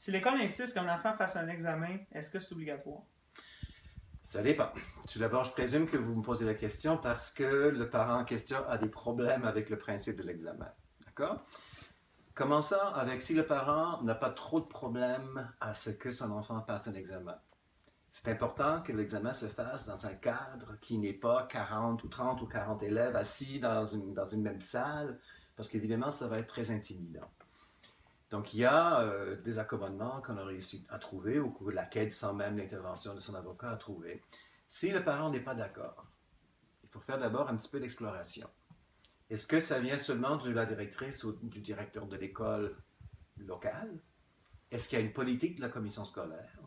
Si l'école insiste qu'un enfant fasse un examen, est-ce que c'est obligatoire? Ça dépend. Tout d'abord, je présume que vous me posez la question parce que le parent en question a des problèmes avec le principe de l'examen. D'accord? Commençons avec si le parent n'a pas trop de problèmes à ce que son enfant passe un examen. C'est important que l'examen se fasse dans un cadre qui n'est pas 40 ou 30 ou 40 élèves assis dans une même salle, parce qu'évidemment, ça va être très intimidant. Donc, il y a des accommodements qu'on a réussi à trouver ou que la quête, sans même l'intervention de son avocat, a trouvé. Si le parent n'est pas d'accord, il faut faire d'abord un petit peu d'exploration. Est-ce que ça vient seulement de la directrice ou du directeur de l'école locale? Est-ce qu'il y a une politique de la commission scolaire?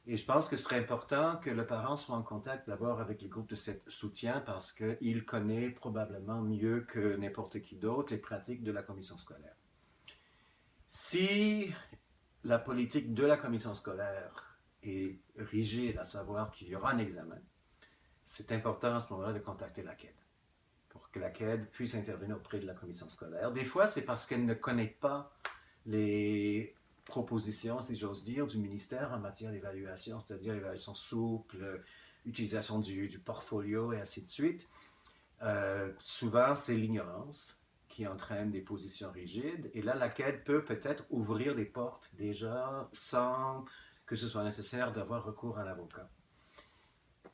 Et je pense que ce serait important que le parent soit en contact d'abord avec le groupe de soutien parce qu'il connaît probablement mieux que n'importe qui d'autre les pratiques de la commission scolaire. Si la politique de la commission scolaire est rigide, à savoir qu'il y aura un examen, c'est important à ce moment-là de contacter la CAID pour que la CAID puisse intervenir auprès de la commission scolaire. Des fois, c'est parce qu'elle ne connaît pas les propositions, si j'ose dire, du ministère en matière d'évaluation, c'est-à-dire évaluation souple, utilisation du portfolio et ainsi de suite. Souvent, c'est l'ignorance qui entraîne des positions rigides. Et là, la CAID peut peut-être ouvrir des portes déjà sans que ce soit nécessaire d'avoir recours à l'avocat.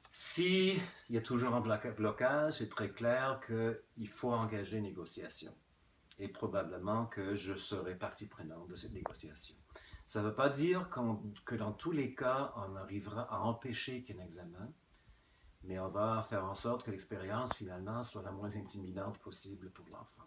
S'il y a toujours un blocage, c'est très clair qu'il faut engager une négociation. Et probablement que je serai partie prenante de cette négociation. Ça ne veut pas dire que dans tous les cas, on arrivera à empêcher qu'il y ait un examen, mais on va faire en sorte que l'expérience, finalement, soit la moins intimidante possible pour l'enfant.